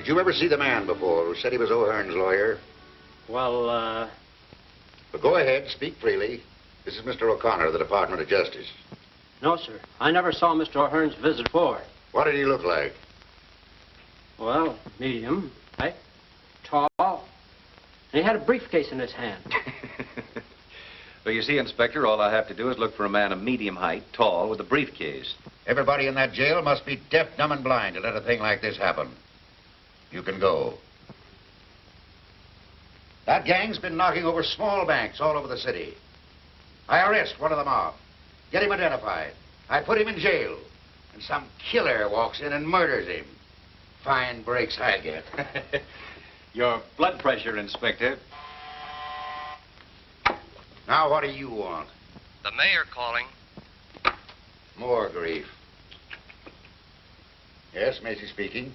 Did you ever see the man before who said he was O'Hearn's lawyer? Well, But go ahead, speak freely. This is Mr. O'Connor of the Department of Justice. no, sir. I never saw Mr. O'Hearn's visit before. What did he look like? Well, medium, height, tall. And he had a briefcase in his hand. Well, you see, Inspector, all I have to do is look for a man of medium height, tall, with a briefcase. Everybody in that jail must be deaf, dumb, and blind to let a thing like this happen. You can go. That gang's been knocking over small banks all over the city. I arrest one of the mob. Get him identified. I put him in jail. And some killer walks in and murders him. Fine breaks I get. Your blood pressure, Inspector. Now, what do you want? The mayor calling. More grief. Yes, Macy speaking.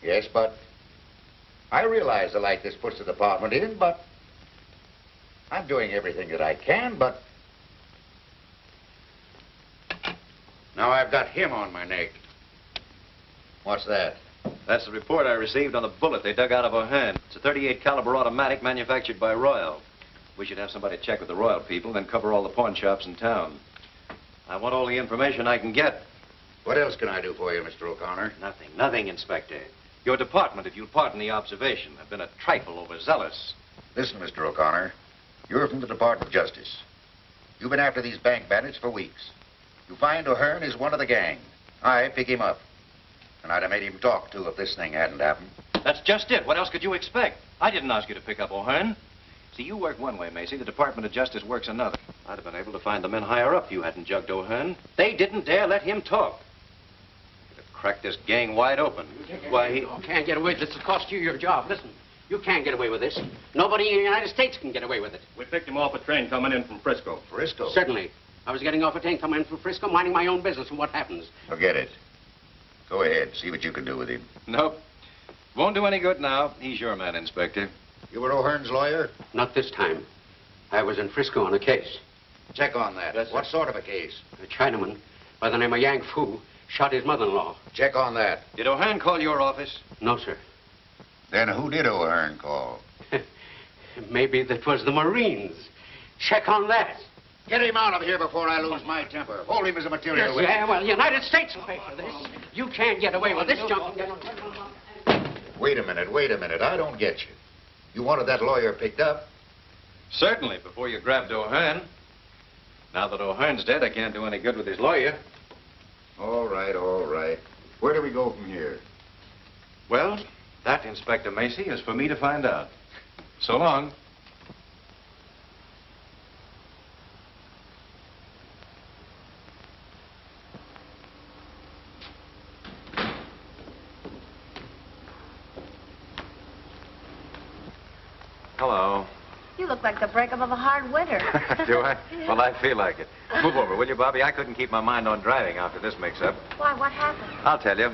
Yes, but I realize the light this puts the department in, but I'm doing everything that I can, but now I've got him on my neck. What's that? That's the report I received on the bullet they dug out of O'Hearn. It's a .38 caliber automatic manufactured by Royal. We should have somebody check with the Royal people, then cover all the pawn shops in town. I want all the information I can get. What else can I do for you, Mr. O'Connor? Nothing, Inspector. Your department, if you'll pardon the observation, have been a trifle overzealous. Listen, Mr. O'Connor. You're from the Department of Justice. You've been after these bank bandits for weeks. You find O'Hearn is one of the gang. I pick him up. And I'd have made him talk, too, if this thing hadn't happened. That's just it. What else could you expect? I didn't ask you to pick up O'Hearn. See, you work one way, Macy. The Department of Justice works another. I'd have been able to find the men higher up if you hadn't jugged O'Hearn. They didn't dare let him talk. You'd have cracked this gang wide open. Why, he... You can't get away. This will cost you your job. Listen, you can't get away with this. Nobody in the United States can get away with it. We picked him off a train coming in from Frisco. Frisco? Certainly. I was getting off a train coming in from Frisco, minding my own business, and what happens? Forget it. Go ahead. See what you can do with him. Nope. Won't do any good now. He's your man, Inspector. You were O'Hearn's lawyer? Not this time. I was in Frisco on a case. Check on that. Yes, sir. What sort of a case? A Chinaman by the name of Yang Fu shot his mother-in-law. Check on that. Did O'Hearn call your office? No, sir. Then who did O'Hearn call? Maybe that was the Marines. Check on that. Get him out of here before I lose my temper. Hold him as a material witness. Yeah, well, the United States will pay for this. You can't get away with this junk. Wait a minute. I don't get you. You wanted that lawyer picked up? Certainly, before you grabbed O'Hearn. Now that O'Hearn's dead, I can't do any good with his lawyer. All right. Where do we go from here? Well, that, Inspector Macy, is for me to find out. So long. Hello. You look like the breakup of a hard winter. Do I? Well, I feel like it. Move over, will you, Bobby? I couldn't keep my mind on driving after this mix-up. Why, what happened? I'll tell you.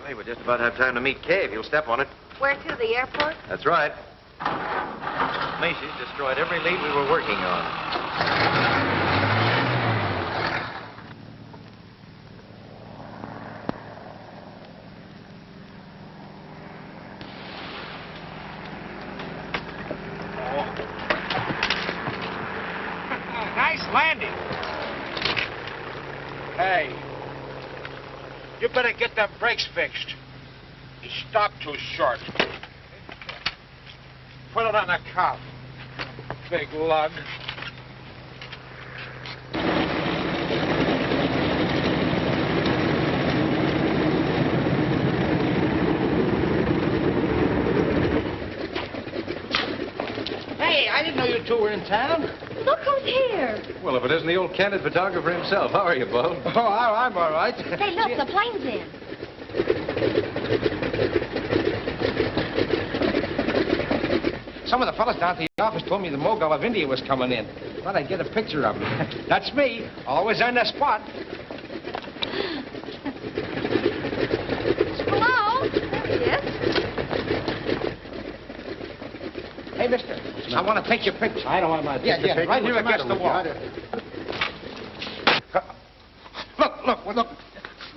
Hey, we'll just about have time to meet Kay if you'll step on it. Where to, the airport? That's right. Macy's destroyed every lead we were working on. Nice landing. Hey, you better get them brakes fixed. You stopped too short. Put it on the cuff. Big lug. Hey, I didn't know you two were in town. Look who's here. Well, if it isn't the old candid photographer himself. How are you, Bo? Oh, I'm all right. Hey, look, the plane's in. Some of the fellas down at the office told me the Mogul of India was coming in. Thought I'd get a picture of him. That's me, always on the spot. Hello? There he is. Hey, mister, I want to take your picture. I don't want my Yeah, right here against the wall. Look.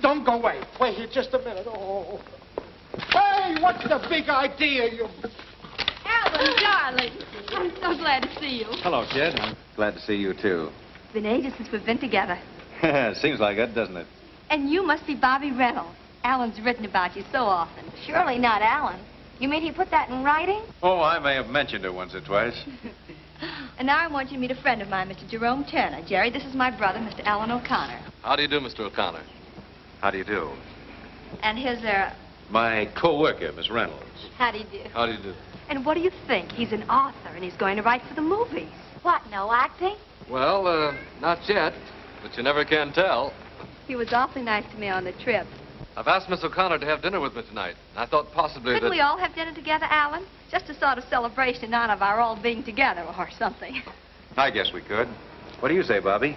Don't go away. Wait here just a minute. Oh. Hey, what's the big idea? You... Alan, darling. I'm so glad to see you. Hello, kid. I'm glad to see you, too. It's been ages since we've been together. Seems like it, doesn't it? And you must be Bobby Reynolds. Alan's written about you so often. Surely not Alan. You mean he put that in writing? Oh, I may have mentioned it once or twice. And now I want you to meet a friend of mine, Mr. Jerome Turner. Jerry, this is my brother, Mr. Alan O'Connor. How do you do, Mr. O'Connor? How do you do? And his, My co-worker, Miss Reynolds. how do you do? How do you do? And what do you think? He's an author, and he's going to write for the movies. What, no acting? Well, not yet, but you never can tell. He was awfully nice to me on the trip. I've asked Miss O'Connor to have dinner with me tonight. I thought possibly Couldn't that... we all have dinner together, Alan? Just a sort of celebration in honor of our all being together or something. I guess we could. What do you say, Bobby?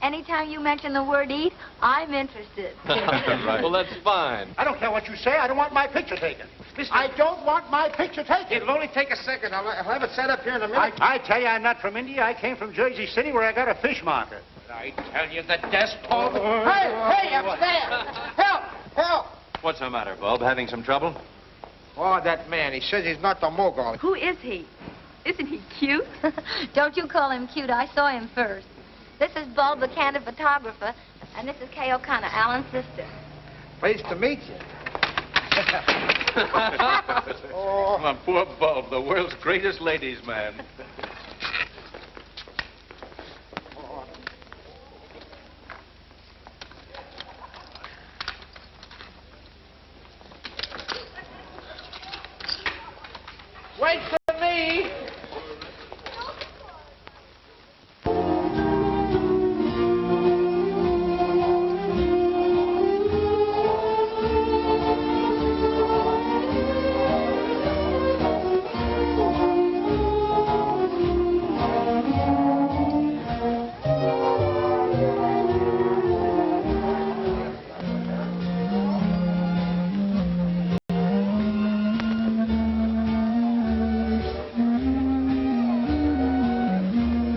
Anytime you mention the word eat, I'm interested. Right. Well, that's fine. I don't care what you say. I don't want my picture taken. I don't want my picture taken. It'll only take a second. I'll have it set up here in a minute. I tell you, I'm not from India. I came from Jersey City where I got a fish market. I tell you, the despot. Hey, up there! Help! Help! What's the matter, Bob? Having some trouble? Oh, that man. He says he's not the mogul. Who is he? Isn't he cute? Don't you call him cute. I saw him first. This is Bulb, the candid photographer, and this is Kay O'Connor, Alan's sister. Pleased to meet you. Oh, my poor Bob, the world's greatest ladies' man. Wait for me.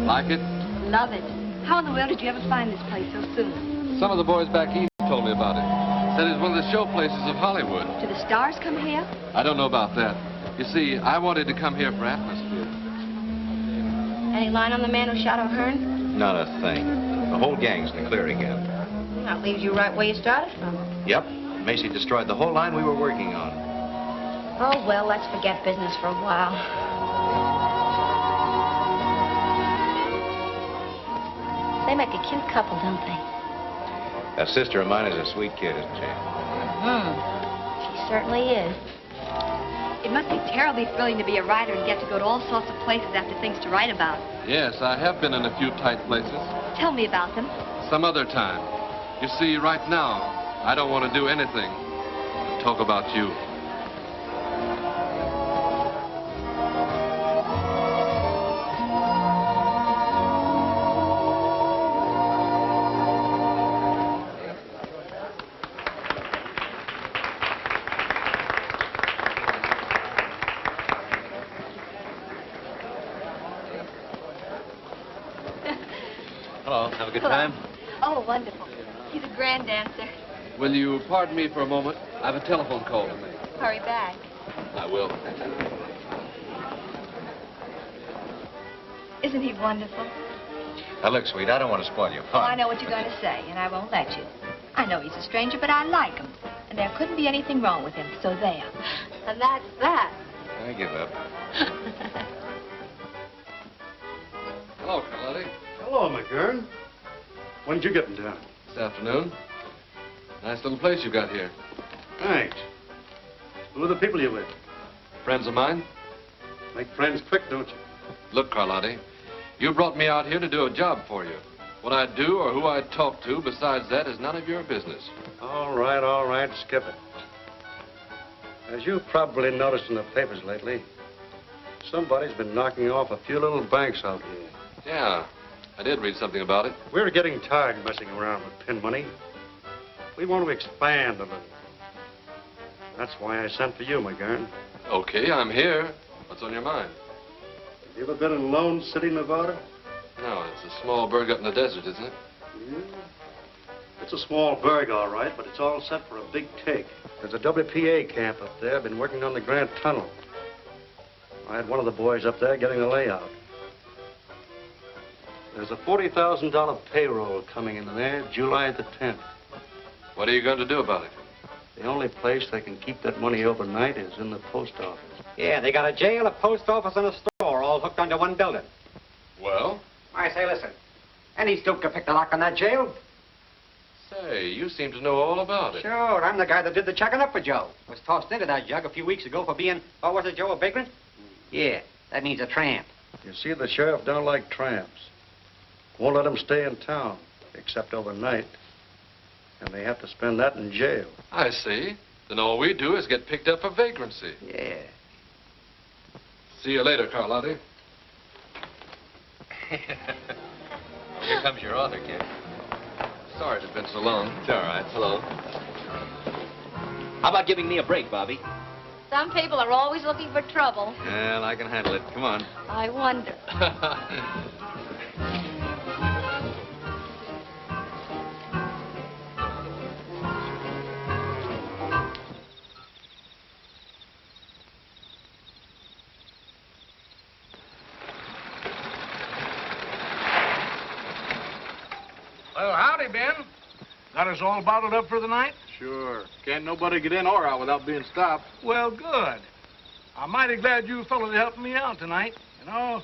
Like it? Love it. How in the world did you ever find this place so soon? Some of the boys back east told me about it. Said it's one of the show places of Hollywood. Do the stars come here? I don't know about that. You see, I wanted to come here for atmosphere. Any line on the man who shot O'Hearn? Not a thing. The whole gang's in the clear again. That leaves you right where you started from. Yep. Macy destroyed the whole line we were working on. Oh, well, let's forget business for a while. They make a cute couple, don't they? That sister of mine is a sweet kid, isn't she? She certainly is. It must be terribly thrilling to be a writer and get to go to all sorts of places after things to write about. Yes, I have been in a few tight places. Tell me about them. Some other time. You see, right now, I don't want to do anything but talk about you. Hello. Have a good Hello. time? Oh, wonderful. He's a grand dancer. Will you pardon me for a moment? I have a telephone call to make. Hurry back. I will. Isn't he wonderful? Now, look, sweet, I don't want to spoil your Oh, fun. I know what you're going to say, and I won't let you. I know he's a stranger, but I like him. And there couldn't be anything wrong with him, so there. And that's that. I give up. Hello, Carlotti. Hello, McGurn. When did you get in town? This afternoon. Nice little place you got here. Thanks. Who are the people you with? Friends of mine? Make friends quick, don't you? Look, Carlotti, you brought me out here to do a job for you. What I do or who I talk to besides that is none of your business. All right, skip it. As you've probably noticed in the papers lately, somebody's been knocking off a few little banks out here. Yeah, I did read something about it. We're getting tired messing around with pin money. We want to expand a little. That's why I sent for you, McGurn. Okay, I'm here. What's on your mind? Have you ever been in Lone City, Nevada? No, it's a small burg up in the desert, isn't it? Yeah. It's a small burg, all right, but it's all set for a big take. There's a WPA camp up there. Been working on the Grant Tunnel. I had one of the boys up there getting the layout. There's a $40,000 payroll coming in there July the 10th. What are you going to do about it? The only place they can keep that money overnight is in the post office. Yeah, they got a jail, a post office, and a store all hooked onto one building. Well? I say, listen. Any stoop can pick the lock on that jail. Say, you seem to know all about it. Sure, I'm the guy that did the checking up for Joe. Was tossed into that jug a few weeks ago for being, what was it, Joe, a vagrant? Yeah, that means a tramp. You see, the sheriff don't like tramps. Won't let them stay in town, except overnight. And they have to spend that in jail. I see. Then all we do is get picked up for vagrancy. Yeah. See you later, Carlotti. Here comes your author, kid. Sorry it's been so long. It's all right. Hello. How about giving me a break, Bobby? Some people are always looking for trouble. Well, I can handle it. Come on. I wonder. Well, howdy, Ben. Got us all bottled up for the night? Sure. Can't nobody get in or out without being stopped. Well, good. I'm mighty glad you fellas helped me out tonight. You know,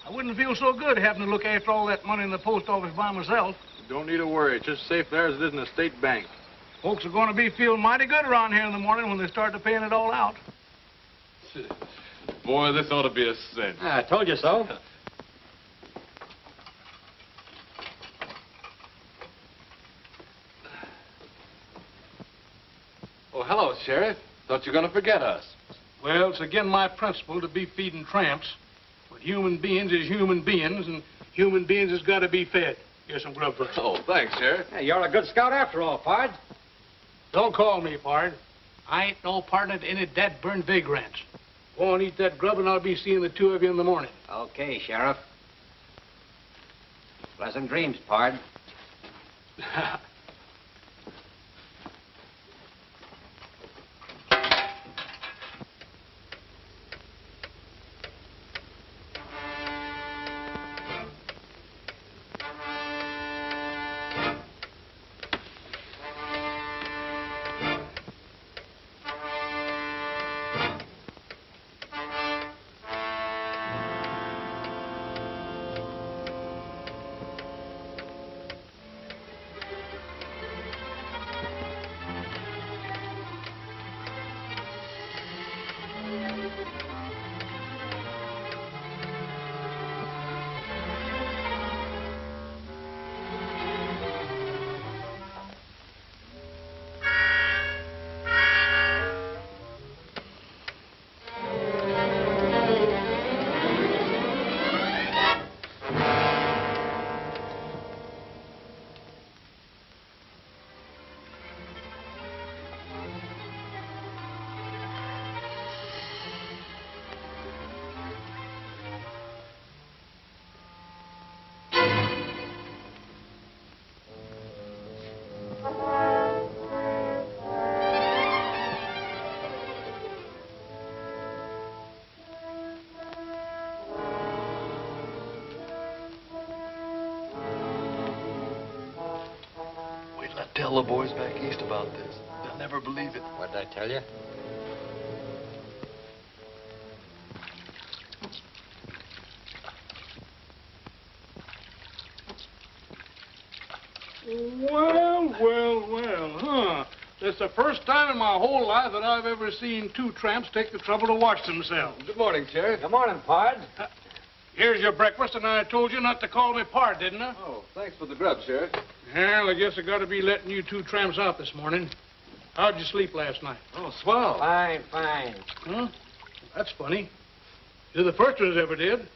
I wouldn't feel so good having to look after all that money in the post office by myself. Don't need to worry. It's just safe there as it is in a state bank. Folks are going to be feeling mighty good around here in the morning when they start to paying it all out. Boy, this ought to be a cinch. I told you so. Oh, hello, Sheriff. Thought you were going to forget us. Well, it's again my principle to be feeding tramps. But human beings is human beings, and human beings has got to be fed. Here's some grub first. Oh, thanks, Sheriff. Hey, you're a good scout after all, Pard. Don't call me, Pard. I ain't no partner to any dead-burned vagrants. Go on, eat that grub, and I'll be seeing the two of you in the morning. Okay, Sheriff. Pleasant dreams, Pard. Tell the boys back east about this. They'll never believe it. What did I tell you? Well, huh? It's the first time in my whole life that I've ever seen two tramps take the trouble to wash themselves. Good morning, Sheriff. Good morning, Pard. Here's your breakfast, and I told you not to call me Pard, didn't I? Oh, thanks for the grub, Sheriff. Well, I guess I got to be letting you two tramps out this morning. How'd you sleep last night? Oh, swell. Fine, fine. Huh? That's funny. You're the first ones ever did.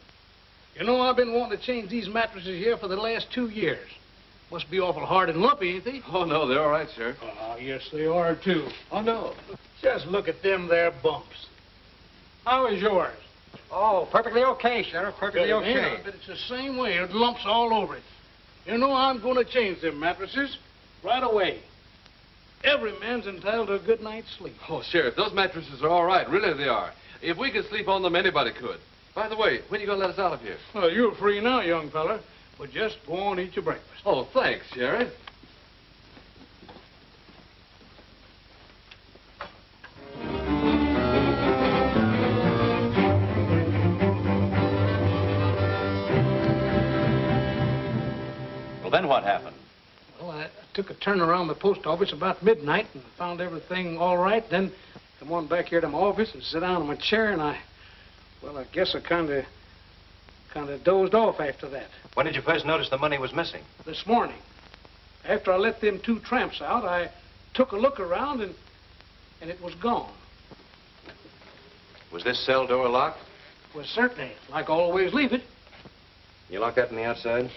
You know, I've been wanting to change these mattresses here for the last 2 years. Must be awful hard and lumpy, ain't they? Oh, no, they're all right, Sheriff. Oh, yes, they are, too. Oh, no. Just look at them there bumps. How is yours? Oh, perfectly okay, Sheriff. Perfectly okay. Yeah, but it's the same way. It lumps all over it. You know, I'm going to change them mattresses right away. Every man's entitled to a good night's sleep. Oh, Sheriff, those mattresses are all right. Really, they are. If we could sleep on them, anybody could. By the way, when are you going to let us out of here? Well, you're free now, young fella. But just go on and eat your breakfast. Oh, thanks, Sheriff. Well, then what happened? Well, I took a turn around the post office about midnight and found everything all right. Then come on back here to my office and sit down in my chair, and I guess I kind of dozed off after that. When did you first notice the money was missing? This morning. After I let them 2 tramps out, I took a look around, and it was gone. Was this cell door locked? Well, certainly, like I always leave it. You locked that on the outside?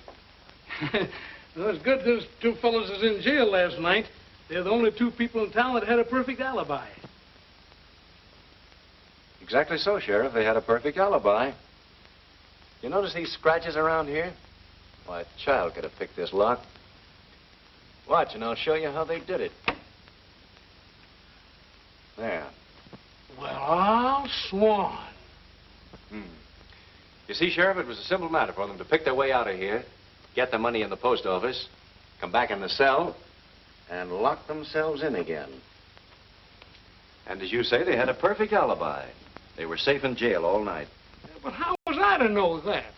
Well, it's good those 2 fellows is in jail last night. They're the only 2 people in town that had a perfect alibi. Exactly so, Sheriff. They had a perfect alibi. You notice these scratches around here? Why, a child could have picked this lock. Watch, and I'll show you how they did it. There. Well, I'll swan. You see, Sheriff, it was a simple matter for them to pick their way out of here, get the money in the post office, come back in the cell, and lock themselves in again. And as you say, they had a perfect alibi. They were safe in jail all night. But how was I to know that?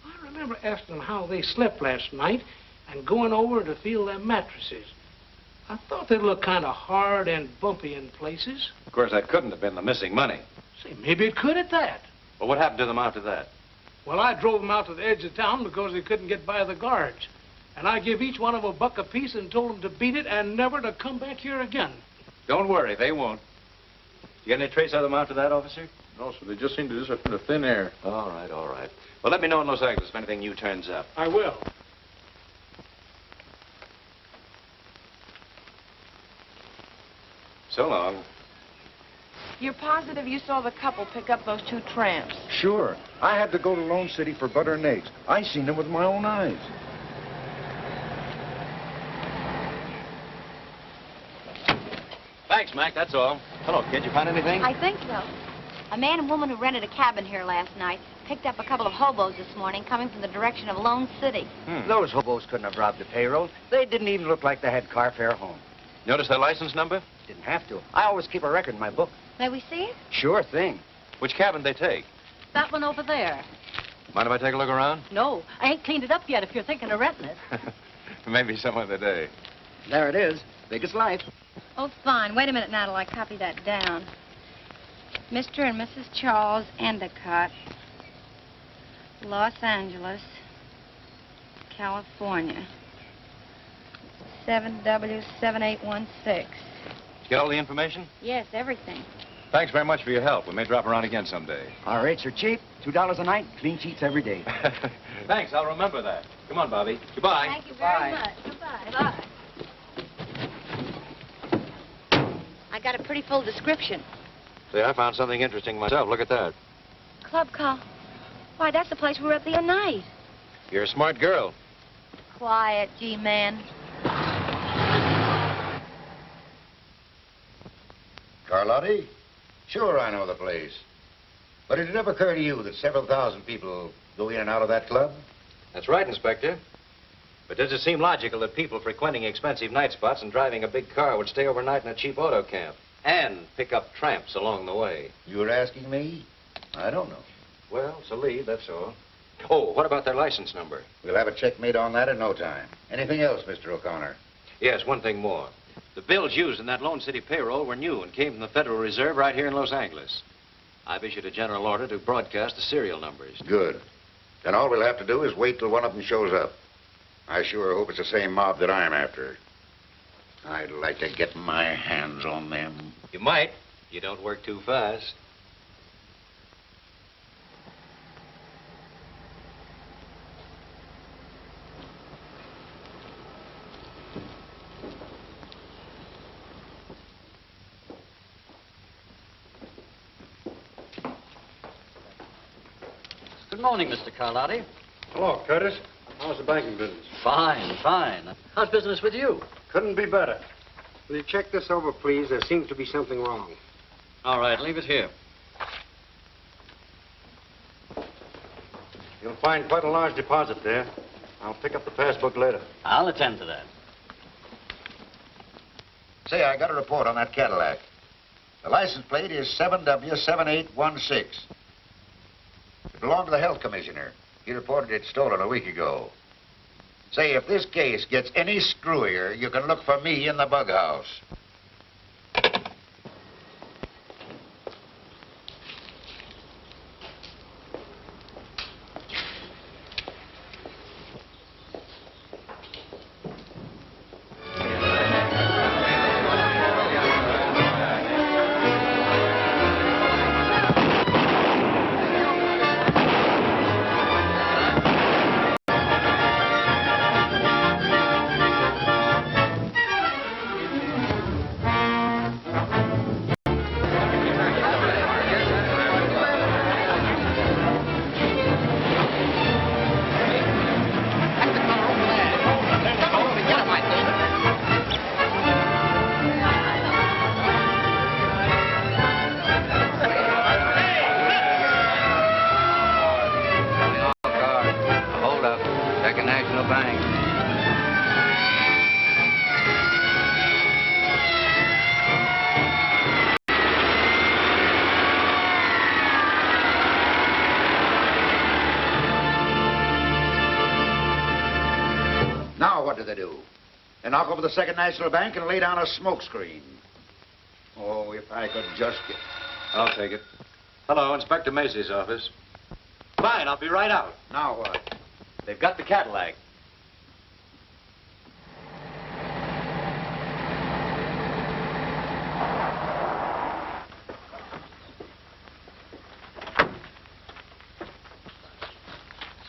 I remember asking them how they slept last night and going over to feel their mattresses. I thought they'd look kind of hard and bumpy in places. Of course, that couldn't have been the missing money. Say, maybe it could at that. Well, what happened to them after that? Well, I drove them out to the edge of town because they couldn't get by the guards. And I give each one of them $1 apiece and told them to beat it and never to come back here again. Don't worry, they won't. You get any trace of them after that, officer? No, sir. They just seem to disappear into thin air. All right, all right. Well, let me know in Los Angeles if anything new turns up. I will. So long. You're positive you saw the couple pick up those 2 tramps? Sure. I had to go to Lone City for butter and eggs. I seen them with my own eyes. Thanks, Mac, that's all. Hello, kid. You find anything? I think so. A man and woman who rented a cabin here last night picked up a couple of hobos this morning coming from the direction of Lone City. Those hobos couldn't have robbed the payroll. They didn't even look like they had car fare home. Notice their license number? Didn't have to. I always keep a record in my book. May we see it? Sure thing. Which cabin they take? That one over there. Mind if I take a look around? No, I ain't cleaned it up yet if you're thinking of renting it. Maybe some other day. There it is. Big as life. Oh, fine. Wait a minute now till I copy that down. Mr. and Mrs. Charles Endicott, Los Angeles, California. 7W7816. Get all the information? Yes, everything. Thanks very much for your help. We may drop around again someday. Our rates are cheap. $2 a night. Clean sheets every day. Thanks, I'll remember that. Come on, Bobby. Goodbye. Thank you very much. Goodbye. Bye. I got a pretty full description. See, I found something interesting myself. Look at that. Club call. Why, that's the place we were at the other night. You're a smart girl. Quiet, G-man. Carlotti? Sure, I know the place. But did it ever occur to you that several thousand people go in and out of that club? That's right, Inspector. But does it seem logical that people frequenting expensive night spots and driving a big car would stay overnight in a cheap auto camp and pick up tramps along the way? You're asking me? I don't know. Well, it's a lead, that's all. Oh, what about their license number? We'll have a check made on that in no time. Anything else, Mr. O'Connor? Yes, one thing more. The bills used in that Lone City payroll were new and came from the Federal Reserve right here in Los Angeles. I've issued a general order to broadcast the serial numbers. Good. Then all we'll have to do is wait till one of them shows up. I sure hope it's the same mob that I'm after. I'd like to get my hands on them. You might. You don't work too fast. Good morning, Mr. Carlotti. Hello, Curtis. How's the banking business? Fine, fine. How's business with you? Couldn't be better. Will you check this over, please? There seems to be something wrong. All right, leave it here. You'll find quite a large deposit there. I'll pick up the passbook later. I'll attend to that. Say, I got a report on that Cadillac. The license plate is 7W7816. It belonged to the health commissioner. He reported it stolen a week ago. Say, if this case gets any screwier, you can look for me in the bug house. Now what do they do? They knock over the Second National Bank and lay down a smoke screen. Oh, if I could just get... I'll take it. Hello, Inspector Macy's office. Fine, I'll be right out. Now what? They've got the Cadillac.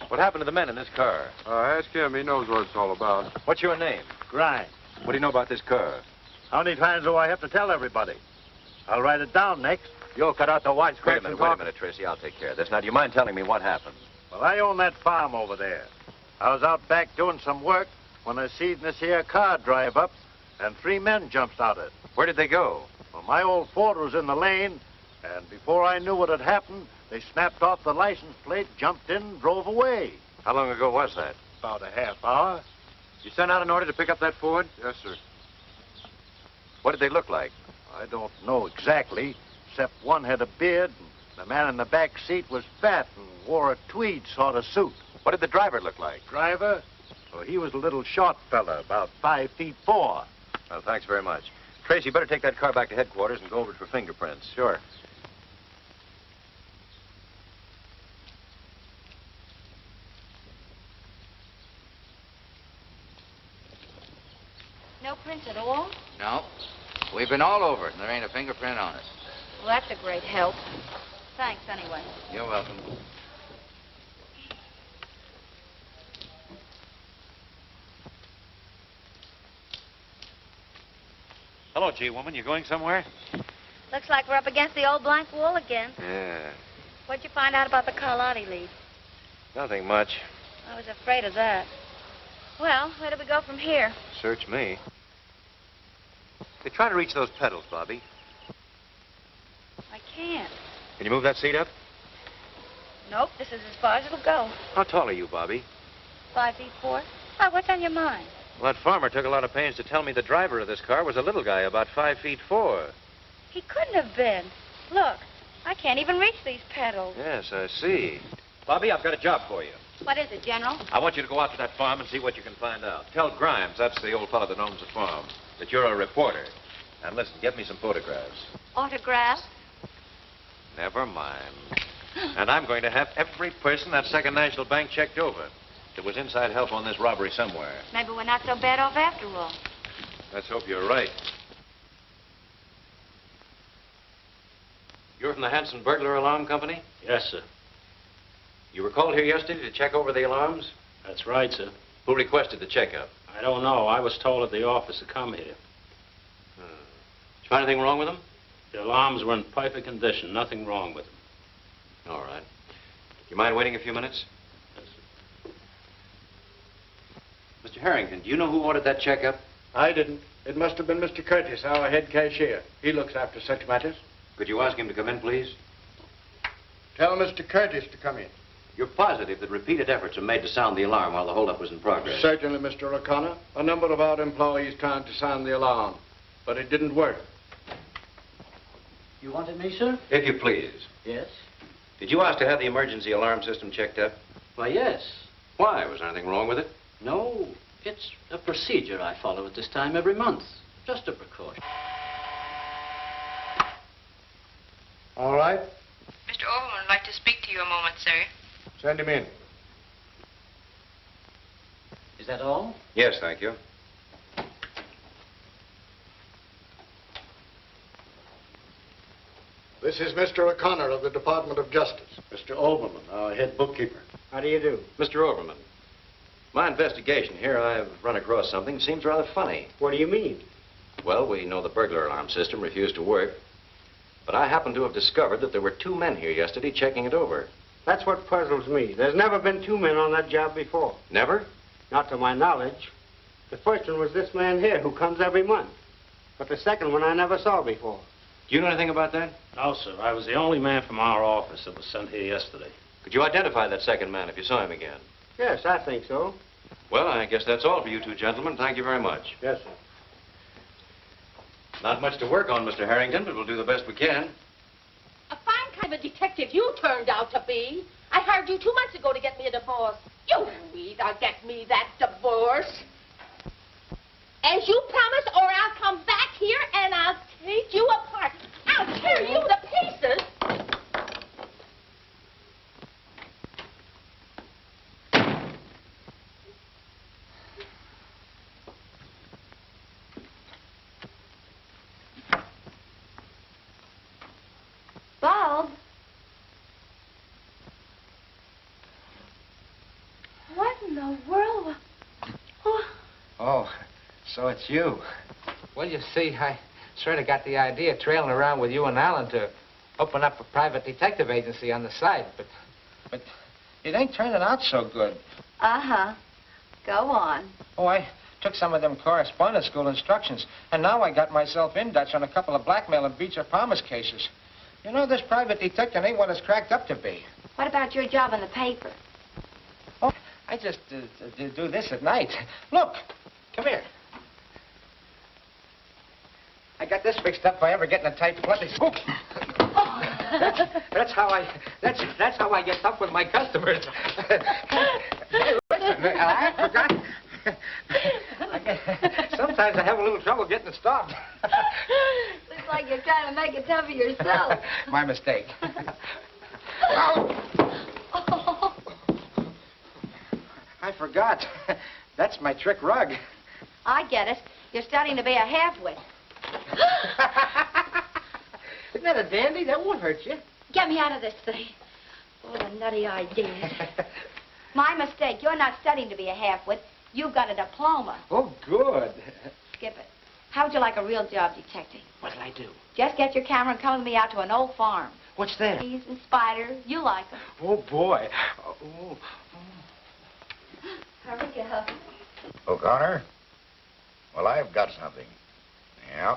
What happened to the men in this car? Ask him. He knows what it's all about. What's your name? Grimes. What do you know about this car? How many times do I have to tell everybody? I'll write it down next. You'll cut out the white Wait a minute, Tracy. I'll take care of this. Now, do you mind telling me what happened? Well, I own that farm over there. I was out back doing some work when I seen this here car drive up, and 3 men jumps out of it. Where did they go? Well, my old Ford was in the lane, and before I knew what had happened, they snapped off the license plate, jumped in, drove away. How long ago was that? About a half hour. You sent out an order to pick up that Ford? Yes, sir. What did they look like? I don't know exactly, except one had a beard, and the man in the back seat was fat and wore a tweed sort of suit. What did the driver look like? Driver? Well, he was a little short fella, about 5'4". Well, thanks very much. Tracy, you better take that car back to headquarters and go over it for fingerprints. Sure. No prints at all? No. We've been all over it, and there ain't a fingerprint on it. Well, that's a great help. Thanks, anyway. You're welcome. Hello, G-woman. You going somewhere? Looks like we're up against the old blank wall again. Yeah. What'd you find out about the Carlotti lead? Nothing much. I was afraid of that. Well, where do we go from here? Search me. Hey, try to reach those pedals, Bobby. I can't. Can you move that seat up? Nope, this is as far as it'll go. How tall are you, Bobby? 5'4". Why, what's on your mind? Well, that farmer took a lot of pains to tell me the driver of this car was a little guy, about 5'4". He couldn't have been. Look, I can't even reach these pedals. Yes, I see. Bobby, I've got a job for you. What is it, General? I want you to go out to that farm and see what you can find out. Tell Grimes, that's the old fellow that owns the farm, that you're a reporter. And listen, get me some photographs. Autographs? Never mind. And I'm going to have every person that Second National Bank checked over. There was inside help on this robbery somewhere. Maybe we're not so bad off after all. Let's hope you're right. You're from the Hanson Burglar Alarm Company? Yes, sir. You were called here yesterday to check over the alarms? That's right, sir. Who requested the checkup? I don't know. I was told at the office to come here. Did you find anything wrong with them? The alarms were in perfect condition. Nothing wrong with them. All right. You mind waiting a few minutes? Yes, sir. Mr. Harrington, do you know who ordered that checkup? I didn't. It must have been Mr. Curtis, our head cashier. He looks after such matters. Could you ask him to come in, please? Tell Mr. Curtis to come in. You're positive that repeated efforts were made to sound the alarm while the holdup was in progress? Certainly, Mr. O'Connor. A number of our employees tried to sound the alarm, but it didn't work. You wanted me, sir? If you please. Yes. Did you ask to have the emergency alarm system checked up? Why, yes. Why? Was there anything wrong with it? No, it's a procedure I follow at this time every month. Just a precaution. All right. Mr. Overman would like to speak to you a moment, sir. Send him in. Is that all? Yes, thank you. This is Mr. O'Connor of the Department of Justice. Mr. Overman, our head bookkeeper. How do you do? Mr. Overman, my investigation here, I've run across something that seems rather funny. What do you mean? Well, we know the burglar alarm system refused to work, but I happen to have discovered that there were 2 men here yesterday checking it over. That's what puzzles me. There's never been 2 men on that job before. Never? Not to my knowledge. The first one was this man here who comes every month. But the second one I never saw before. Do you know anything about that? No, sir. I was the only man from our office that was sent here yesterday. Could you identify that second man if you saw him again? Yes, I think so. Well, I guess that's all for you 2 gentlemen. Thank you very much. Yes, sir. Not much to work on, Mr. Harrington, but we'll do the best we can. A fine kind of a detective you turned out to be. I hired you 2 months ago to get me a divorce. You either get me that divorce, as you promised, or I'll come back here and I'll take you apart. I'll tear you to pieces. Bulb? What in the world? Oh, so it's you. Well, you see, I sort of got the idea trailing around with you and Alan to open up a private detective agency on the side, but it ain't turning out so good. Uh-huh. Go on. Oh, I took some of them correspondence school instructions, and now I got myself in Dutch on a couple of blackmail and breach of promise cases. You know, this private detective ain't what it's cracked up to be. What about your job in the paper? Oh, I just do this at night. Look, come here. I got this fixed up if I ever get in a tight place. Oh. That's how I get tough with my customers. Hey, listen, I forgot. Sometimes I have a little trouble getting it stopped. Looks like you're trying to make it tougher yourself. My mistake. I forgot. That's my trick rug. I get it. You're starting to be a half-wit. Isn't that a dandy? That won't hurt you. Get me out of this thing. Oh, the nutty ideas. My mistake. You're not studying to be a half-wit. You've got a diploma. Oh, good. Skip it. How would you like a real job detecting? What'll I do? Just get your camera and come with me out to an old farm. What's there? Bees and spiders. You like them. Oh, boy. Oh. Hurry up. O'Connor? Well, I've got something. Yeah.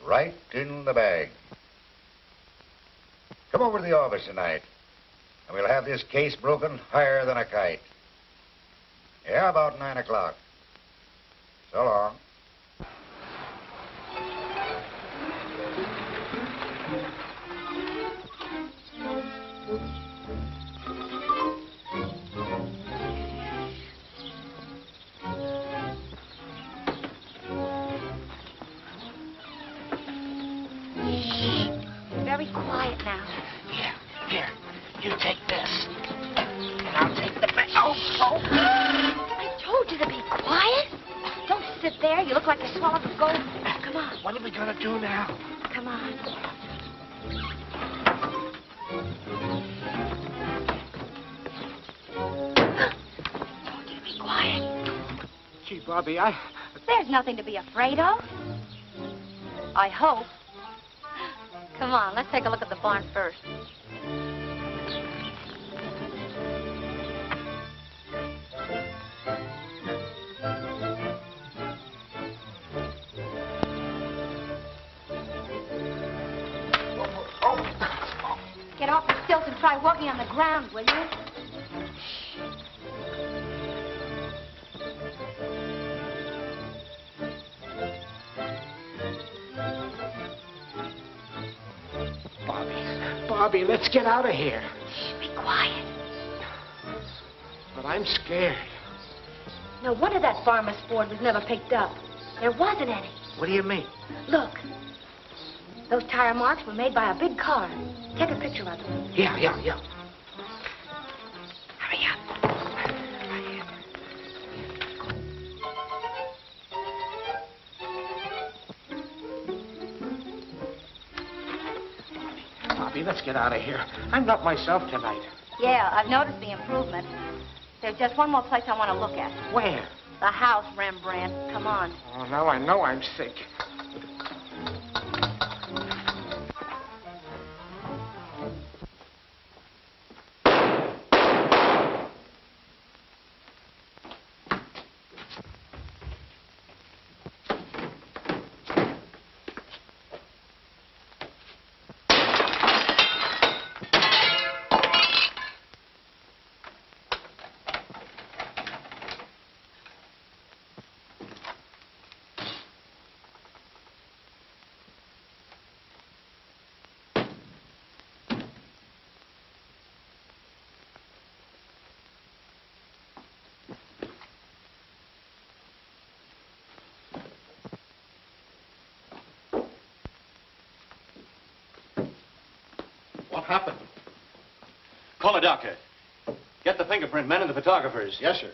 Right in the bag. Come over to the office tonight, and we'll have this case broken higher than a kite. Yeah, about 9 o'clock. So long. Very quiet now. Here. You take this. And I'll take the bag. Oh. I told you to be quiet. Don't sit there. You look like you swallowed a gold. Come on. What are we going to do now? Come on. Told you to be quiet. Gee, Bobby, There's nothing to be afraid of. I hope. Come on, let's take a look at the barn first. Get off the stilts and try walking on the ground, will you? Bobby, let's get out of here. Be quiet. But I'm scared. No wonder that farmer's Ford was never picked up. There wasn't any. What do you mean? Look. Those tire marks were made by a big car. Take a picture of them. Yeah. Hurry up. Bobby, let's get out of here. I'm not myself tonight. Yeah, I've noticed the improvement. There's just one more place I want to look at. Where? The house, Rembrandt. Come on. Oh, now I know I'm sick. What happened? Call a doctor. Get the fingerprint men and the photographers. Yes, sir.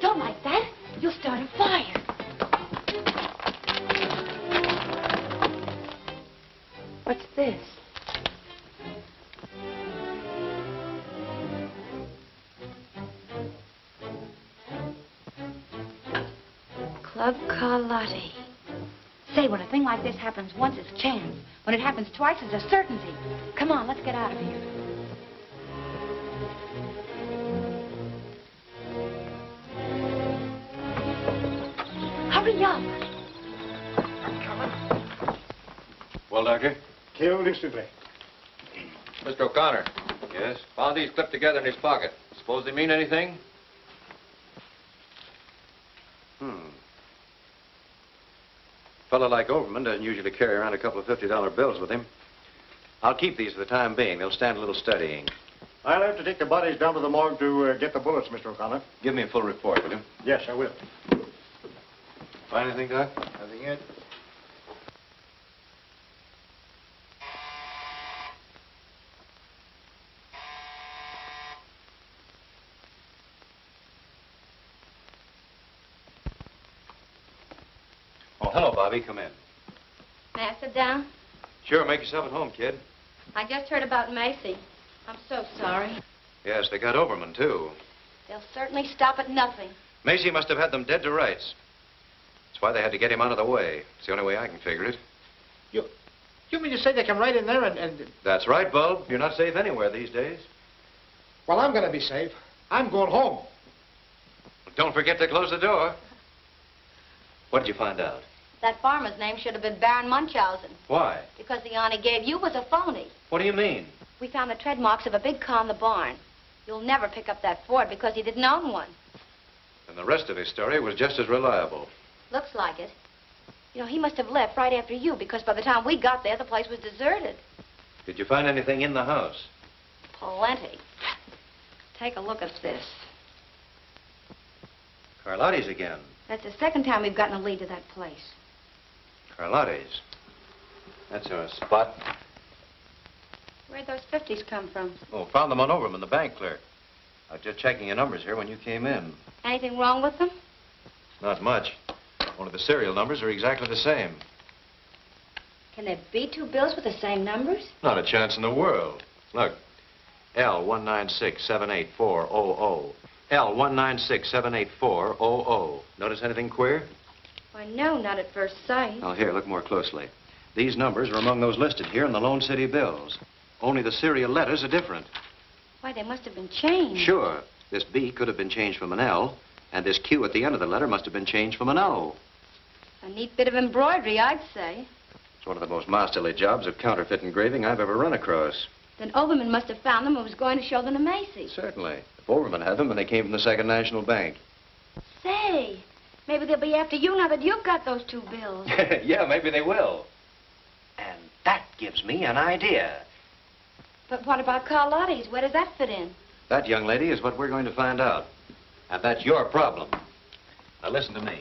Don't like that. You'll start a fire. What's this? Club Carlotti. Say, when a thing like this happens once, it's a chance. When it happens twice, it's a certainty. Come on, let's get out of here. Hurry up. Well, Doctor? Killed instantly. Mr. O'Connor. Yes? Found these clipped together in his pocket. Suppose they mean anything? A fellow like Overman doesn't usually carry around a couple of $50 bills with him. I'll keep these for the time being. They'll stand a little studying. I'll have to take the bodies down to the morgue to get the bullets, Mr. O'Connor. Give me a full report, will you? Yes, I will. Find anything, Doc? Nothing yet. Oh, hello, Bobby. Come in. May I sit down? Sure, make yourself at home, kid. I just heard about Macy. I'm so sorry. Yes, they got Overman, too. They'll certainly stop at nothing. Macy must have had them dead to rights. That's why they had to get him out of the way. It's the only way I can figure it. You mean to say they come right in there and... That's right, Bulb. You're not safe anywhere these days. Well, I'm going to be safe. I'm going home. Don't forget to close the door. What did you find out? That farmer's name should have been Baron Munchausen. Why? Because the yarn he gave you was a phony. What do you mean? We found the tread marks of a big car in the barn. You'll never pick up that Ford because he didn't own one. And the rest of his story was just as reliable. Looks like it. You know, he must have left right after you because by the time we got there, the place was deserted. Did you find anything in the house? Plenty. Take a look at this. Carlotti's again. That's the second time we've gotten a lead to that place. Carlotti's. That's our spot. Where'd those 50s come from? Oh, found them on Overman, the bank clerk. I was just checking your numbers here when you came in. Anything wrong with them? Not much. Only the serial numbers are exactly the same. Can there be two bills with the same numbers? Not a chance in the world. Look, L196-78400. L196-78400. Notice anything queer? Why, no, not at first sight. Oh, here, look more closely. These numbers are among those listed here in the Lone City bills. Only the serial letters are different. Why, they must have been changed. Sure. This B could have been changed from an L, and this Q at the end of the letter must have been changed from an O. A neat bit of embroidery, I'd say. It's one of the most masterly jobs of counterfeit engraving I've ever run across. Then Overman must have found them and was going to show them to Macy. Certainly. If Overman had them, and they came from the Second National Bank. Say, maybe they'll be after you now that you've got those two bills. Yeah, maybe they will. And that gives me an idea. But what about Carlotti's? Where does that fit in? That, young lady, is what we're going to find out. And that's your problem. Now, listen to me.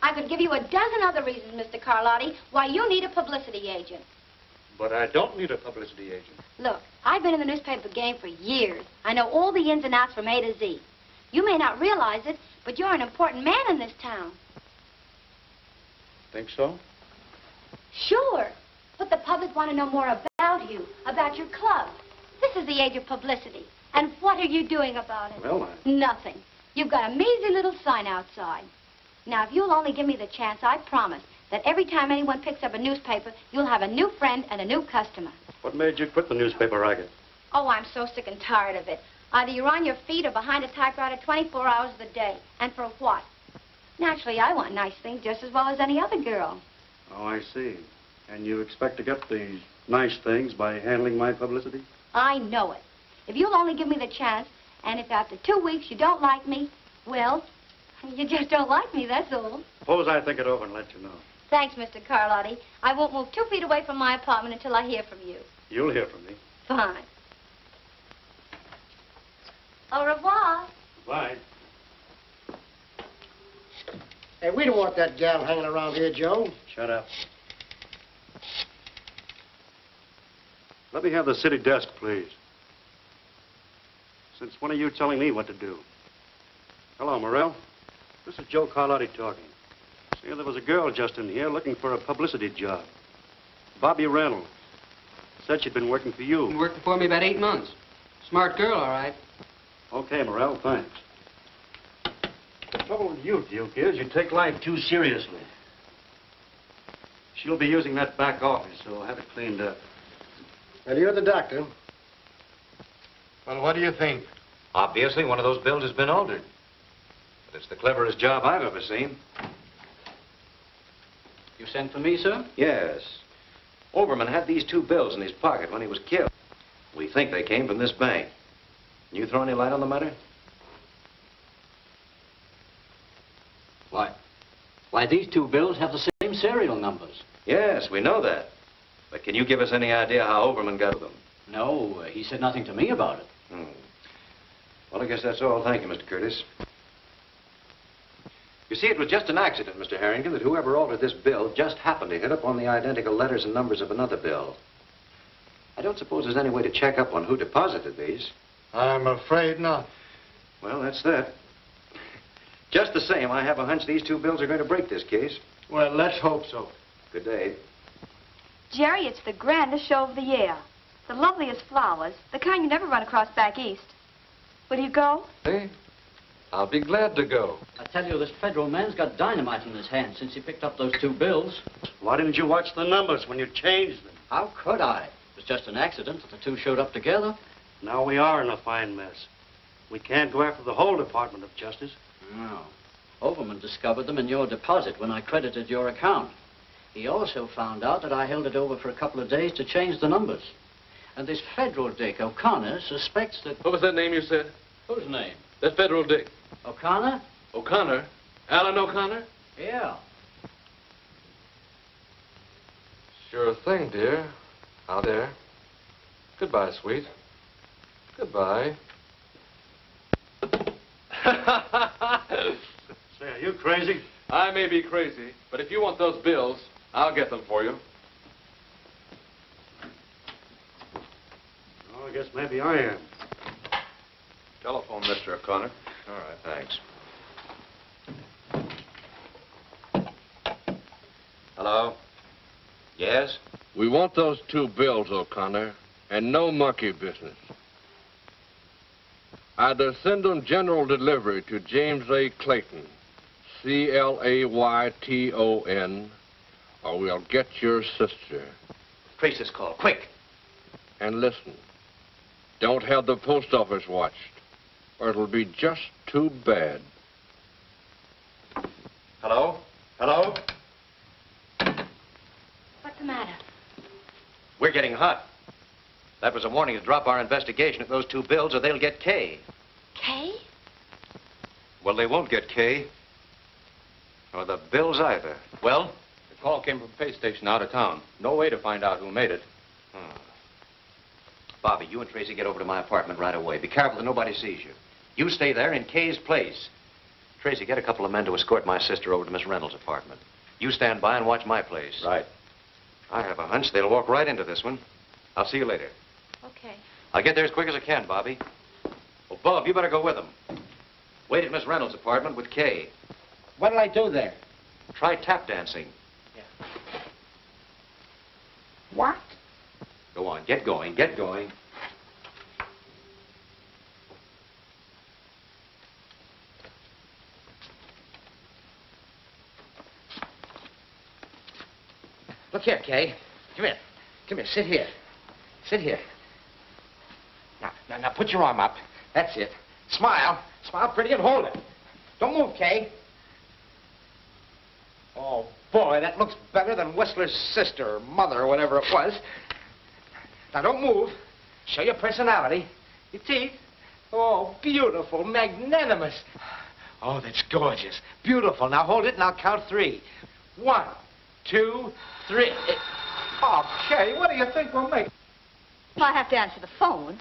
I could give you a dozen other reasons, Mr. Carlotti, why you need a publicity agent. But I don't need a publicity agent. Look, I've been in the newspaper game for years. I know all the ins and outs from A to Z. You may not realize it, but you're an important man in this town. Think so? Sure. But the public want to know more about you, about your club. This is the age of publicity. And what are you doing about it? Well, Nothing. You've got a measly little sign outside. Now, if you'll only give me the chance, I promise that every time anyone picks up a newspaper, you'll have a new friend and a new customer. What made you quit the newspaper racket? Oh, I'm so sick and tired of it. Either you're on your feet or behind a typewriter 24 hours of the day. And for what? Naturally, I want nice things just as well as any other girl. Oh, I see. And you expect to get these nice things by handling my publicity? I know it. If you'll only give me the chance, and if after 2 weeks you don't like me, well, you just don't like me, that's all. Suppose I think it over and let you know. Thanks, Mr. Carlotti. I won't move 2 feet away from my apartment until I hear from you. You'll hear from me. Fine. Au revoir. Bye. Hey, we don't want that gal hanging around here, Joe. Shut up. Let me have the city desk, please. Since when are you telling me what to do? Hello, Morrell. This is Joe Carlotti talking. See, there was a girl just in here looking for a publicity job. Bobby Reynolds. Said she'd been working for you. Been working for me about 8 months. Smart girl, all right. Okay, Morrell, thanks. The trouble with you, Duke, is you take life too seriously. She'll be using that back office, so I'll have it cleaned up. Well, you're the doctor. Well, what do you think? Obviously, one of those bills has been altered. But it's the cleverest job I've ever seen. You sent for me, sir? Yes. Overman had these two bills in his pocket when he was killed. We think they came from this bank. Can you throw any light on the matter? Why, these two bills have the same serial numbers. Yes, we know that. But can you give us any idea how Overman got them? No, he said nothing to me about it. Well, I guess that's all. Thank you, Mr. Curtis. You see, it was just an accident, Mr. Harrington, that whoever altered this bill just happened to hit upon the identical letters and numbers of another bill. I don't suppose there's any way to check up on who deposited these. I'm afraid not. Well, that's that. Just the same, I have a hunch these two bills are going to break this case. Well, let's hope so. Good day. Jerry, it's the grandest show of the year. The loveliest flowers, the kind you never run across back east. Will you go? Hey, I'll be glad to go. I tell you, this federal man's got dynamite in his hand since he picked up those two bills. Why didn't you watch the numbers when you changed them? How could I? It was just an accident that the two showed up together. Now we are in a fine mess. We can't go after the whole Department of Justice. No. Overman discovered them in your deposit when I credited your account. He also found out that I held it over for a couple of days to change the numbers. And this federal dick, O'Connor, suspects that... What was that name you said? Whose name? That federal dick. O'Connor? O'Connor? Alan O'Connor? Yeah. Sure thing, dear. Out there. Goodbye, sweet. Goodbye. Say, are you crazy? I may be crazy, but if you want those bills, I'll get them for you. Oh, I guess maybe I am. Telephone, Mr. O'Connor. All right, thanks. Hello? Yes? We want those 2 bills, O'Connor, and no monkey business. Either send them general delivery to James A. Clayton, Clayton, or we'll get your sister. Trace this call, quick. And listen, don't have the post office watched, or it'll be just too bad. Hello? Hello? What's the matter? We're getting hot. That was a warning to drop our investigation of those 2 bills or they'll get K. Kay? Well, they won't get K. Or the bills either. Well? The call came from a pay station out of town. No way to find out who made it. Bobby, you and Tracy get over to my apartment right away. Be careful that nobody sees you. You stay there in Kay's place. Tracy, get a couple of men to escort my sister over to Miss Reynolds' apartment. You stand by and watch my place. Right. I have a hunch they'll walk right into this one. I'll see you later. Okay. I'll get there as quick as I can, Bobby. Well, Bob, you better go with them. Wait at Miss Reynolds' apartment with Kay. What'll I do there? Try tap dancing. What? Go on, get going, get going. Look here, Kay. Come here. Come here. Sit here. Sit here. Now, put your arm up. That's it. Smile. Smile pretty and hold it. Don't move, Kay. Oh, boy, that looks better than Whistler's sister or mother or whatever it was. Now, don't move. Show your personality. Your teeth. Oh, beautiful, magnanimous. Oh, that's gorgeous. Beautiful. Now, hold it and I'll count 3. 1, 2, 3. Oh, Kay, what do you think we'll make? Well, I have to answer the phone.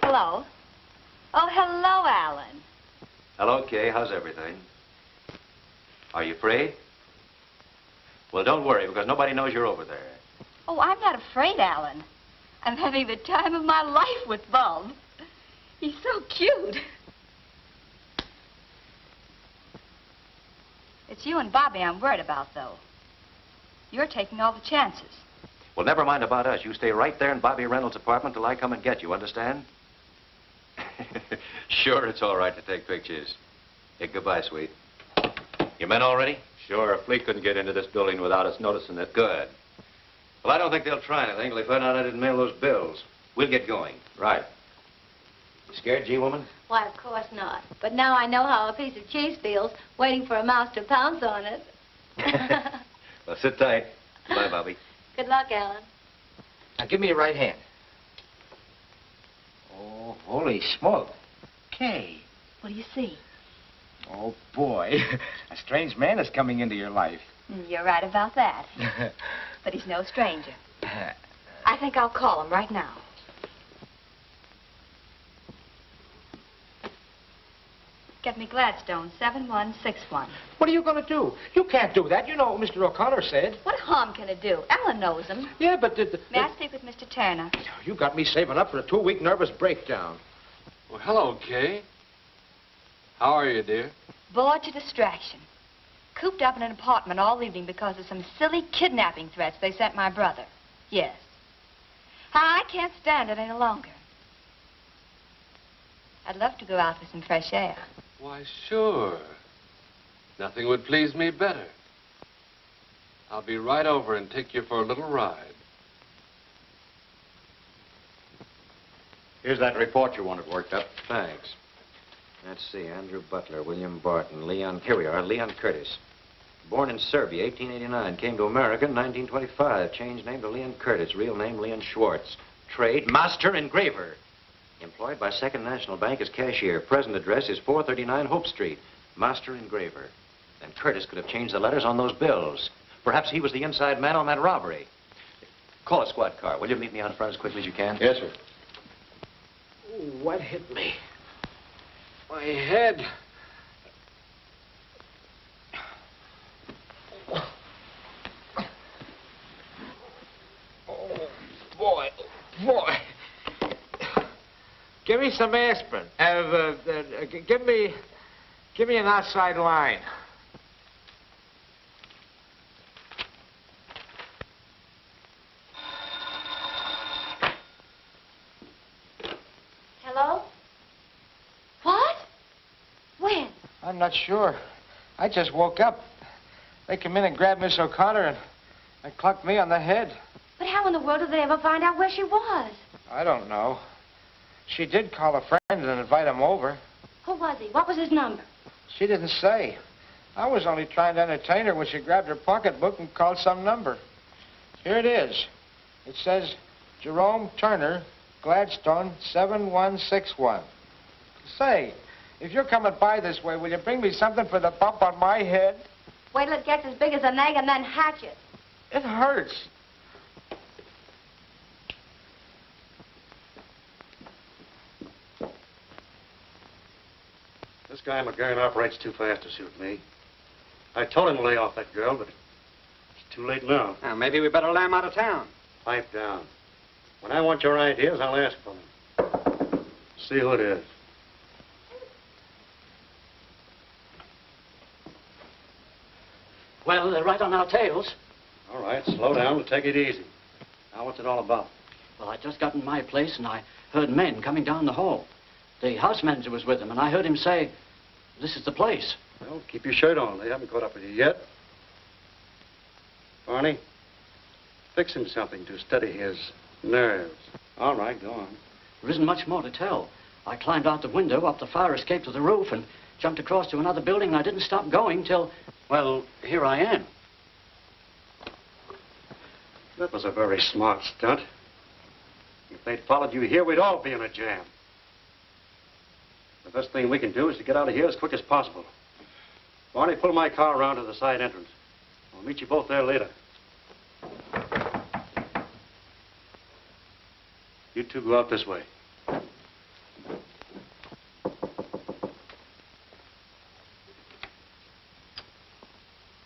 Hello? Oh, hello, Alan. Hello, Kay. How's everything? Are you afraid? Well, don't worry, because nobody knows you're over there. Oh, I'm not afraid, Alan. I'm having the time of my life with Bob. He's so cute. It's you and Bobby I'm worried about, though. You're taking all the chances. Well, never mind about us. You stay right there in Bobby Reynolds' apartment till I come and get you, understand? Sure, it's all right to take pictures. Hey, goodbye, sweet. Your men all ready? Sure, a fleet couldn't get into this building without us noticing it. Good. Well, I don't think they'll try anything till they find out I didn't mail those bills. We'll get going. Right. You scared, G-woman? Why, of course not. But now I know how a piece of cheese feels, waiting for a mouse to pounce on it. Well, sit tight. Bye, Bobby. Good luck, Alan. Now, give me your right hand. Oh, holy smoke. Kay. What do you see? Oh, boy. A strange man is coming into your life. You're right about that. But he's no stranger. I think I'll call him right now. Get me Gladstone, 7161. What are you going to do? You can't do that. You know what Mr. O'Connor said. What harm can it do? Ellen knows him. Yeah, but... May I speak with Mr. Turner? You got me saving up for a 2-week nervous breakdown. Well, hello, Kay. How are you, dear? Bored to distraction. Cooped up in an apartment all evening because of some silly kidnapping threats they sent my brother. Yes. I can't stand it any longer. I'd love to go out for some fresh air. Why, sure. Nothing would please me better. I'll be right over and take you for a little ride. Here's that report you wanted worked up. Thanks. Let's see, Andrew Butler, William Barton, Leon... Here we are, Leon Curtis. Born in Serbia, 1889. Came to America in 1925. Changed name to Leon Curtis. Real name, Leon Schwartz. Trade, master engraver. Employed by Second National Bank as cashier. Present address is 439 Hope Street. Master engraver. Then Curtis could have changed the letters on those bills. Perhaps he was the inside man on that robbery. Call a squad car. Will you meet me out front as quickly as you can? Yes, sir. Ooh, what hit me? My head. Oh, boy. Boy. Give me some aspirin. Give me an outside line. not sure. I just woke up. They come in and grabbed Miss O'Connor and clunked me on the head. But how in the world did they ever find out where she was? I don't know. She did call a friend and invite him over. Who was he? What was his number? She didn't say. I was only trying to entertain her when she grabbed her pocketbook and called some number. Here it is. It says, Jerome Turner, Gladstone, 7161. Say, if you're coming by this way, will you bring me something for the bump on my head? Wait till it gets as big as an egg and then hatch it. It hurts. This guy McGurn operates too fast to suit me. I told him to lay off that girl, but it's too late now. Now, maybe we better lay him out of town. Pipe down. When I want your ideas, I'll ask for them. See who it is. Well, they're right on our tails. All right, slow down and take it easy. Now, what's it all about? Well, I just got in my place and I heard men coming down the hall. The house manager was with them, and I heard him say, this is the place. Well, keep your shirt on. They haven't caught up with you yet. Barney, fix him something to steady his nerves. All right, go on. There isn't much more to tell. I climbed out the window, up the fire escape to the roof, and jumped across to another building, and I didn't stop going till, well, here I am. That was a very smart stunt. If they'd followed you here, we'd all be in a jam. The best thing we can do is to get out of here as quick as possible. Barney, pull my car around to the side entrance. I'll meet you both there later. You two go out this way.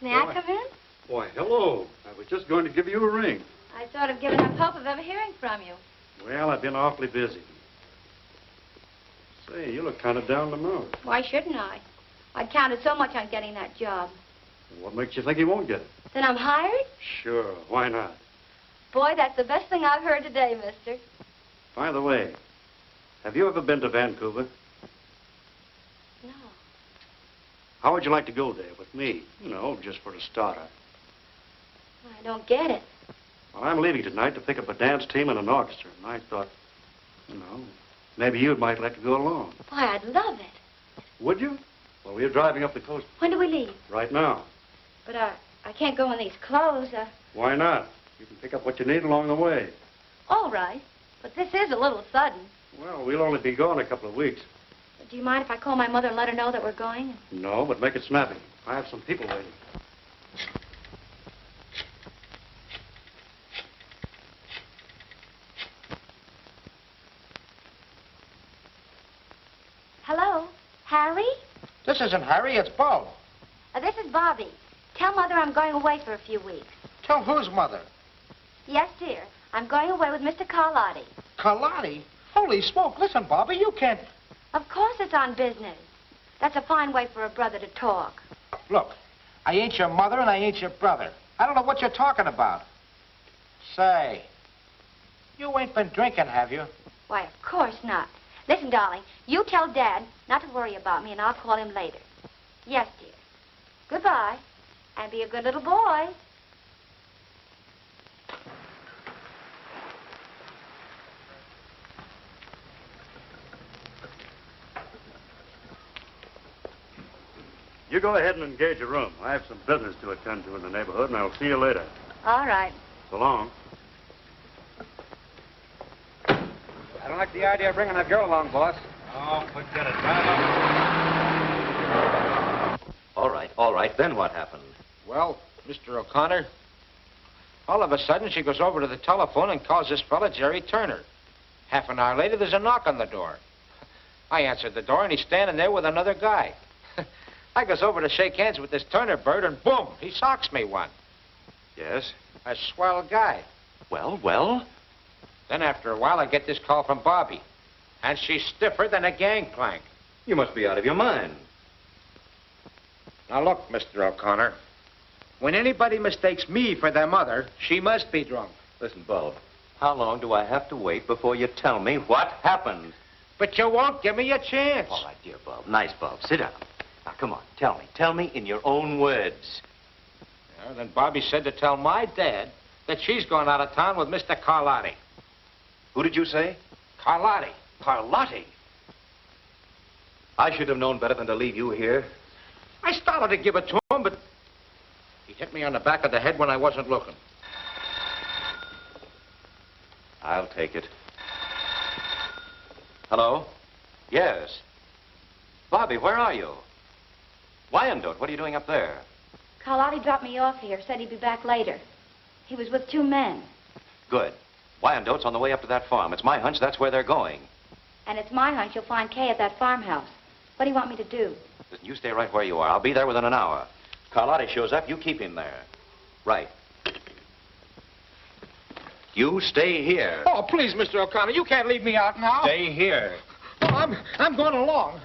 May I come in? Why, hello. I was just going to give you a ring. I sort of given up hope of ever hearing from you. Well, I've been awfully busy. Say, you look kind of down the nose. Why shouldn't I? I'd counted so much on getting that job. What makes you think you won't get it? Then I'm hired? Sure, why not? Boy, that's the best thing I've heard today, mister. By the way, have you ever been to Vancouver? No. How would you like to go there with me? You know, just for a starter. I don't get it. Well, I'm leaving tonight to pick up a dance team and an orchestra, and I thought, you know, maybe you might like to go along. Why, I'd love it. Would you? Well, we're driving up the coast. When do we leave? Right now. But I can't go in these clothes. Why not? You can pick up what you need along the way. All right. But this is a little sudden. Well, we'll only be gone a couple of weeks. Do you mind if I call my mother and let her know that we're going? No, but make it snappy. I have some people waiting. Hello? Harry? This isn't Harry, it's Bo. This is Bobby. Tell Mother I'm going away for a few weeks. Tell whose mother? Yes, dear. I'm going away with Mr. Carlotti. Carlotti? Holy smoke, listen, Bobby, you can't... Of course it's on business. That's a fine way for a brother to talk. Look, I ain't your mother and I ain't your brother. I don't know what you're talking about. Say, you ain't been drinking, have you? Why, of course not. Listen, darling, you tell Dad not to worry about me, and I'll call him later. Yes, dear. Goodbye, and be a good little boy. You go ahead and engage a room. I have some business to attend to in the neighborhood, and I'll see you later. All right. So long. I don't like the idea of bringing that girl along, boss. Oh, forget it. All right. Then what happened? Well, Mr. O'Connor, all of a sudden she goes over to the telephone and calls this fella Jerry Turner. Half an hour later, there's a knock on the door. I answered the door, and he's standing there with another guy. I goes over to shake hands with this Turner bird, and boom, he socks me one. Yes? A swell guy. Well? Then after a while, I get this call from Bobby. And she's stiffer than a gangplank. You must be out of your mind. Now look, Mr. O'Connor. When anybody mistakes me for their mother, she must be drunk. Listen, Bob, how long do I have to wait before you tell me what happened? But you won't give me a chance. All right, dear Bob. Nice, Bob. Sit down. Now, come on, tell me. Tell me in your own words. Yeah, then Bobby said to tell my dad that she's going out of town with Mr. Carlotti. Who did you say? Carlotti. Carlotti? I should have known better than to leave you here. I started to give it to him, but he hit me on the back of the head when I wasn't looking. I'll take it. Hello? Yes. Bobby, where are you? Wyandotte, what are you doing up there? Carlotti dropped me off here, said he'd be back later. He was with 2 men. Good. Wyandotte's on the way up to that farm. It's my hunch that's where they're going. And it's my hunch you'll find Kay at that farmhouse. What do you want me to do? Listen, you stay right where you are. I'll be there within an hour. Carlotti shows up, you keep him there. Right. You stay here. Oh, please, Mr. O'Connor, you can't leave me out now. Stay here. Oh, I'm going along.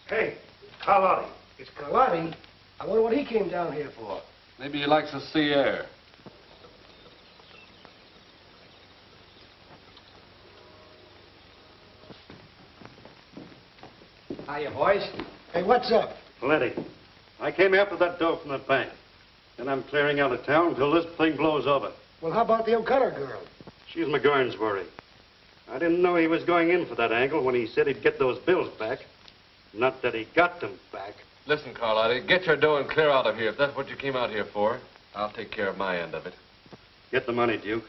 Hey, Carlotti. It's Carlotti. I wonder what he came down here for. Maybe he likes the sea air. Hiya, boys. Hey, what's up? Plenty. I came after that dough from the bank. And I'm clearing out of town until this thing blows over. Well, how about the O'Connor girl? She's McGurn's worry. I didn't know he was going in for that angle when he said he'd get those bills back. Not that he got them back. Listen, Carlotti, get your dough and clear out of here. If that's what you came out here for, I'll take care of my end of it. Get the money, Duke.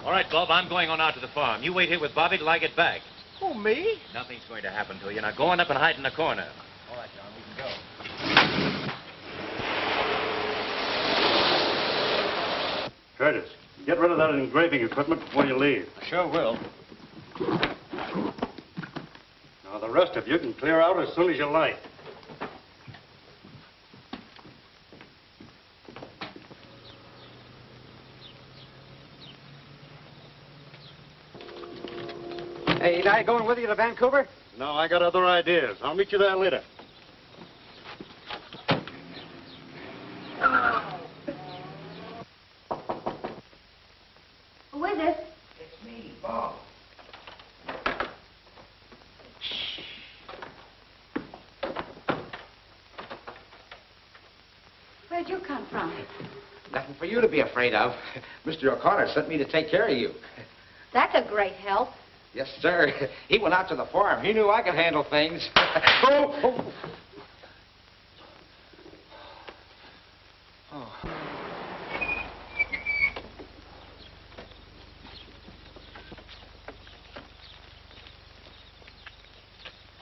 All right, Bob, I'm going on out to the farm. You wait here with Bobby till I get back. Who, me? Nothing's going to happen to you. Now go on up and hide in the corner. All right, John, we can go. Curtis, get rid of that engraving equipment before you leave. Sure will. Now, the rest of you can clear out as soon as you like. Hey, ain't I going with you to Vancouver? No, I got other ideas. I'll meet you there later. Who is it? It's me, Bob. Where'd you come from? Nothing for you to be afraid of. Mr. O'Connor sent me to take care of you. That's a great help. Yes, sir. He went out to the farm. He knew I could handle things. Oh.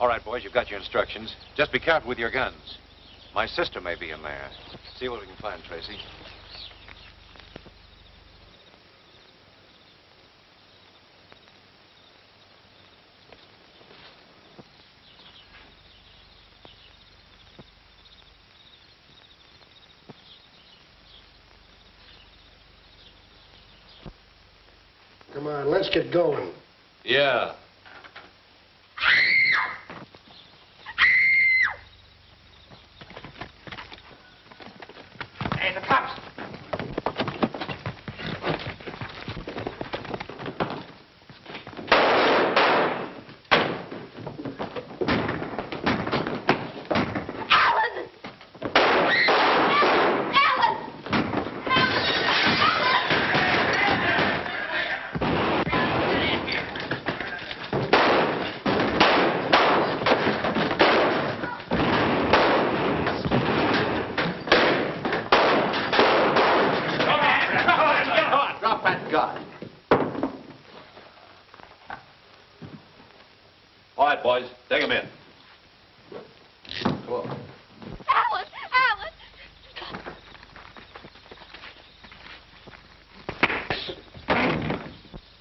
All right, boys, you've got your instructions. Just be careful with your guns. My sister may be in there. See what we can find, Tracy. Come on, let's get going. Yeah. Hey, the cops. All right, boys, take him in. Come on. Alan! Alan!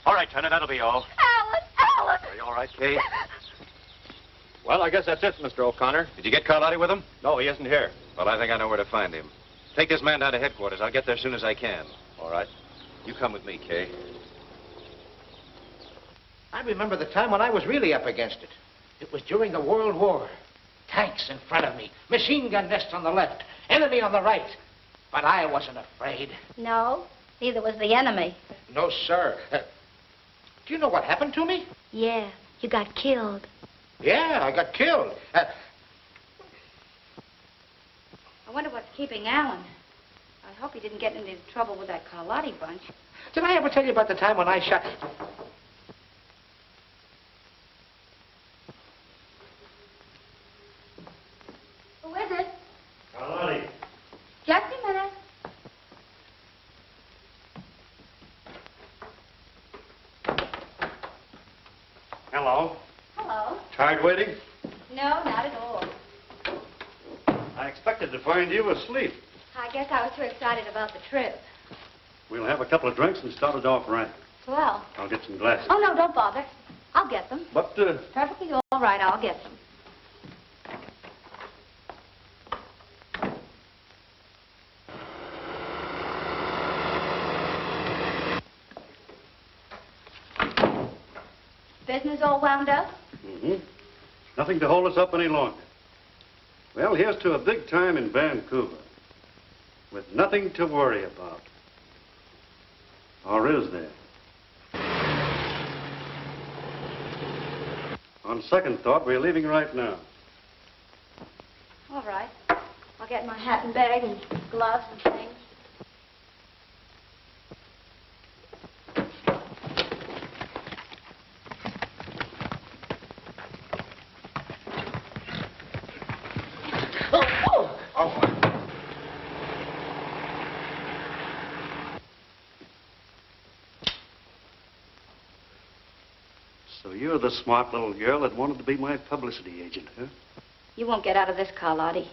All right, Turner, that'll be all. Alan! Are you all right, Kay? Well, I guess that's it, Mr. O'Connor. Did you get Carlotti with him? No, he isn't here. Well, I think I know where to find him. Take this man down to headquarters. I'll get there as soon as I can. All right. You come with me, Kay. I remember the time when I was really up against it. It was during the World War. Tanks in front of me, machine gun nests on the left, enemy on the right. But I wasn't afraid. No, neither was the enemy. No, sir. Do you know what happened to me? Yeah, you got killed. Yeah, I got killed. I wonder what's keeping Alan. I hope he didn't get into trouble with that Carlotti bunch. Did I ever tell you about the time when I shot... Who is it? Carlotti. Just a minute. Hello. Hello. Tired waiting? No, not at all. I expected to find you asleep. I guess I was too excited about the trip. We'll have a couple of drinks and start it off right. Well. I'll get some glasses. Oh, no, don't bother. I'll get them. But, Perfectly all right, I'll get them. Business all wound up? Mm-hmm. Nothing to hold us up any longer. Well, here's to a big time in Vancouver. With nothing to worry about. Or is there? On second thought, we're leaving right now. All right. I'll get my hat and bag and gloves and things. So you're the smart little girl that wanted to be my publicity agent, huh? You won't get out of this, Carlotti.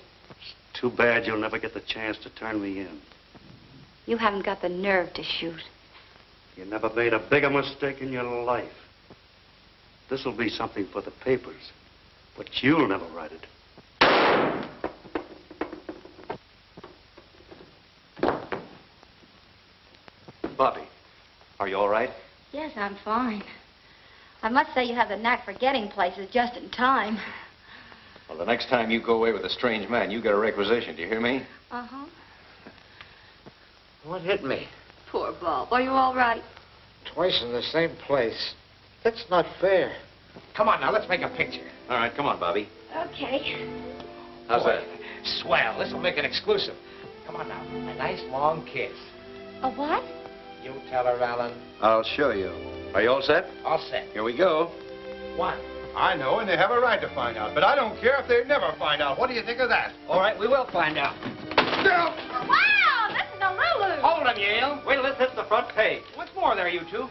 Too bad you'll never get the chance to turn me in. You haven't got the nerve to shoot. You never made a bigger mistake in your life. This'll be something for the papers, but you'll never write it. Bobby, are you all right? Yes, I'm fine. I must say you have the knack for getting places just in time. Well, the next time you go away with a strange man, you get a requisition. Do you hear me? Uh-huh. What hit me? Poor Bob. Are you all right? Twice in the same place. That's not fair. Come on now, let's make a picture. All right, come on, Bobby. Okay. How's that? Swell. This'll make it exclusive. Come on now. A nice long kiss. A what? You tell her, Alan. I'll show you. Are you all set? All set. Here we go. One. I know, and they have a right to find out, but I don't care if they never find out. What do you think of that? All right, we will find out. Wow, this is a Lulu. Hold him, Yale. Wait till this hits the front page. What's more there, you two?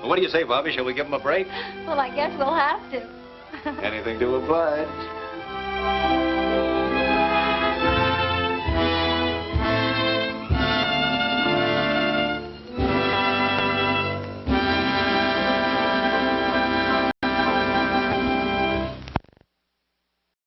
Well, what do you say, Bobby? Shall we give him a break? Well, I guess we'll have to. Anything to oblige.